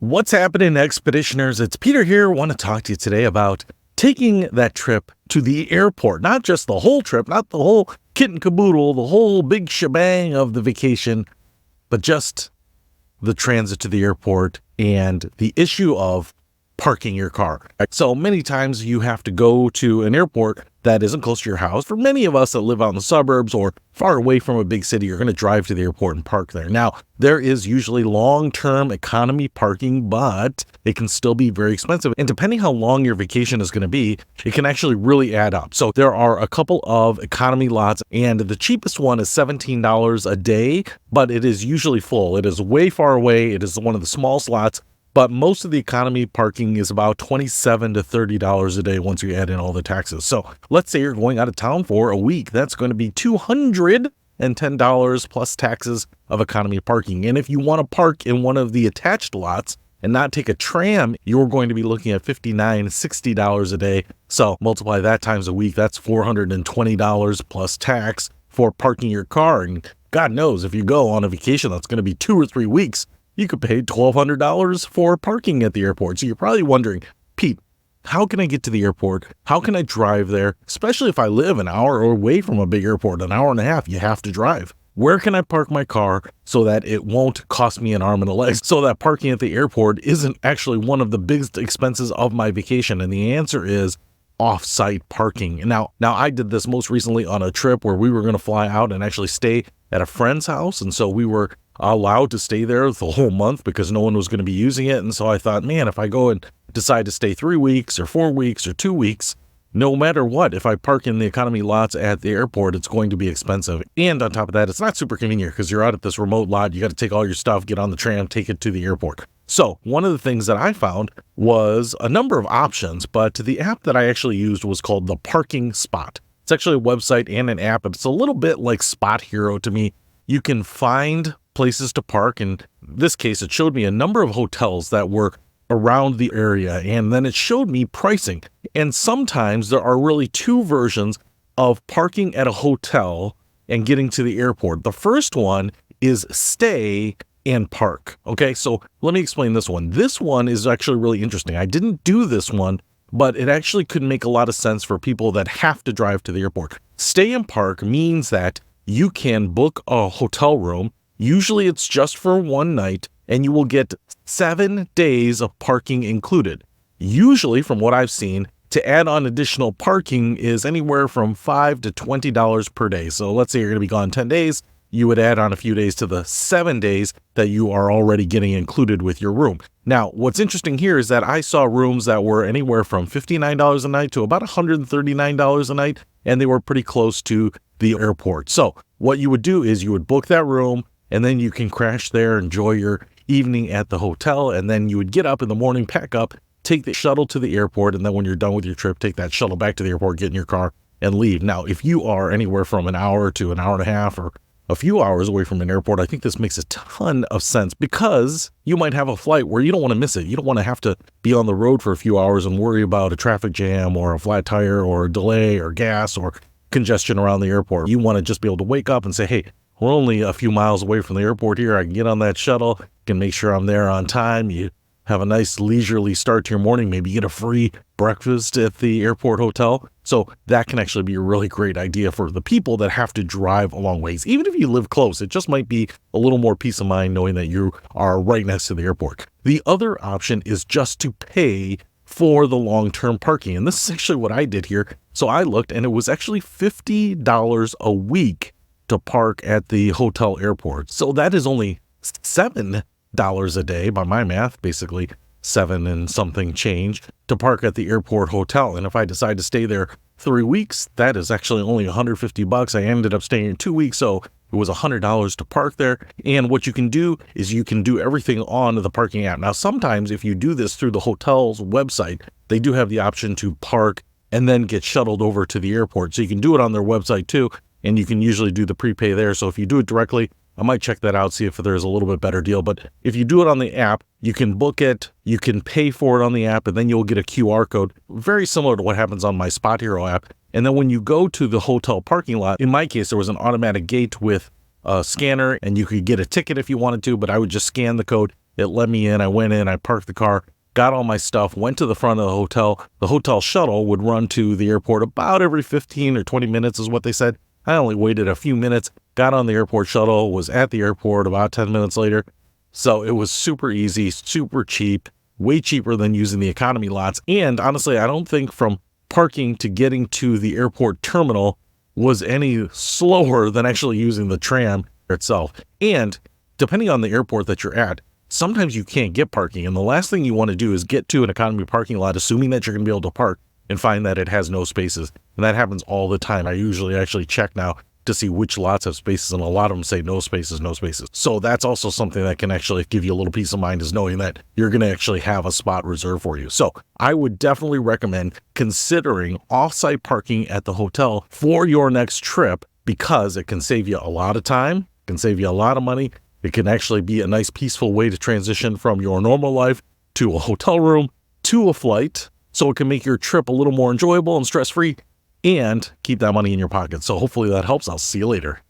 What's happening, Expeditioners? It's Peter here. I want to talk to you today about taking that trip to the airport. Not just the whole trip, not the whole kit and caboodle, the whole big shebang of the vacation, but just the transit to the airport and the issue of parking your car. So many times you have to go to an airport that isn't close to your house. For many of us that live out in the suburbs or far away from a big city, you're going to drive to the airport and park there. Now, there is usually long-term economy parking, but it can still be very expensive. And depending how long your vacation is going to be, it can actually really add up. So there are a couple of economy lots, and the cheapest one is $17 a day, but it is usually full. It is way far away. It is one of the small slots. But most of the economy parking is about $27 to $30 a day once you add in all the taxes. So let's say you're going out of town for a week. That's going to be $210 plus taxes of economy parking. And if you want to park in one of the attached lots and not take a tram, you're going to be looking at $59, $60 a day. So multiply that times a week. That's $420 plus tax for parking your car. And God knows if you go on a vacation that's going to be 2 or 3 weeks, you could pay $1,200 for parking at the airport. So you're probably wondering, Pete, how can I get to the airport? How can I drive there? Especially if I live an hour away from a big airport, an hour and a half, you have to drive. Where can I park my car so that it won't cost me an arm and a leg? So that parking at the airport isn't actually one of the biggest expenses of my vacation. And the answer is off-site parking. Now I did this most recently on a trip where we were going to fly out and actually stay at a friend's house. And so we were allowed to stay there the whole month because no one was going to be using it. And so I thought, man, if I go and decide to stay 3 weeks or 4 weeks or 2 weeks, no matter what, if I park in the economy lots at the airport, it's going to be expensive. And on top of that, it's not super convenient because you're out at this remote lot. You got to take all your stuff, get on the tram, take it to the airport. So one of the things that I found was a number of options, but the app that I actually used was called the Parking Spot. It's actually a website and an app, but it's a little bit like Spot Hero to me. You can find places to park. In this case, it showed me a number of hotels that were around the area, and then it showed me pricing. And sometimes there are really two versions of parking at a hotel and getting to the airport. The first one is stay and park. Okay, so let me explain this one. This one is actually really interesting. I didn't do this one, but it actually could make a lot of sense for people that have to drive to the airport. Stay and park means that you can book a hotel room. Usually it's just for one night, and you will get 7 days of parking included. Usually, from what I've seen, to add on additional parking is anywhere from $5 to $20 per day. So let's say you're going to be gone 10 days, you would add on a few days to the 7 days that you are already getting included with your room. Now, what's interesting here is that I saw rooms that were anywhere from $59 a night to about $139 a night, and they were pretty close to the airport. So what you would do is you would book that room, and then you can crash there, enjoy your evening at the hotel, and then you would get up in the morning, pack up, take the shuttle to the airport, and then when you're done with your trip, take that shuttle back to the airport, get in your car, and leave. Now, if you are anywhere from an hour to an hour and a half or a few hours away from an airport, I think this makes a ton of sense because you might have a flight where you don't want to miss it. You don't want to have to be on the road for a few hours and worry about a traffic jam or a flat tire or a delay or gas or congestion around the airport. You want to just be able to wake up and say, hey, we're only a few miles away from the airport here. I can get on that shuttle, can make sure I'm there on time. You have a nice leisurely start to your morning, maybe get a free breakfast at the airport hotel. So that can actually be a really great idea for the people that have to drive a long ways. Even if you live close, it just might be a little more peace of mind knowing that you are right next to the airport. The other option is just to pay for the long-term parking. And this is actually what I did here. So I looked and it was actually $50 a week to park at the hotel airport. So that is only $7 a day by my math, basically 7 and something change to park at the airport hotel. And if I decide to stay there 3 weeks, that is actually only $150. I ended up staying 2 weeks, so it was $100 to park there. And what you can do is you can do everything on the parking app. Now, sometimes if you do this through the hotel's website, they do have the option to park and then get shuttled over to the airport. So you can do it on their website too. And you can usually do the prepay there. So if you do it directly, I might check that out, see if there's a little bit better deal. But if you do it on the app, you can book it, you can pay for it on the app, and then you'll get a QR code, very similar to what happens on my Spot Hero app. And then when you go to the hotel parking lot, in my case, there was an automatic gate with a scanner, and you could get a ticket if you wanted to, but I would just scan the code. It let me in. I went in, I parked the car, got all my stuff, went to the front of the hotel. The hotel shuttle would run to the airport about every 15 or 20 minutes is what they said. I only waited a few minutes, got on the airport shuttle, was at the airport about 10 minutes later. So it was super easy, super cheap, way cheaper than using the economy lots. And honestly, I don't think from parking to getting to the airport terminal was any slower than actually using the tram itself. And depending on the airport that you're at, sometimes you can't get parking. And the last thing you want to do is get to an economy parking lot, assuming that you're going to be able to park, and find that it has no spaces. And that happens all the time. I usually actually check now to see which lots have spaces, and a lot of them say no spaces, no spaces. So that's also something that can actually give you a little peace of mind, is knowing that you're going to actually have a spot reserved for you. So I would definitely recommend considering off-site parking at the hotel for your next trip, because it can save you a lot of time, can save you a lot of money. It can actually be a nice, peaceful way to transition from your normal life to a hotel room to a flight. So it can make your trip a little more enjoyable and stress-free, and keep that money in your pocket. So hopefully that helps. I'll see you later.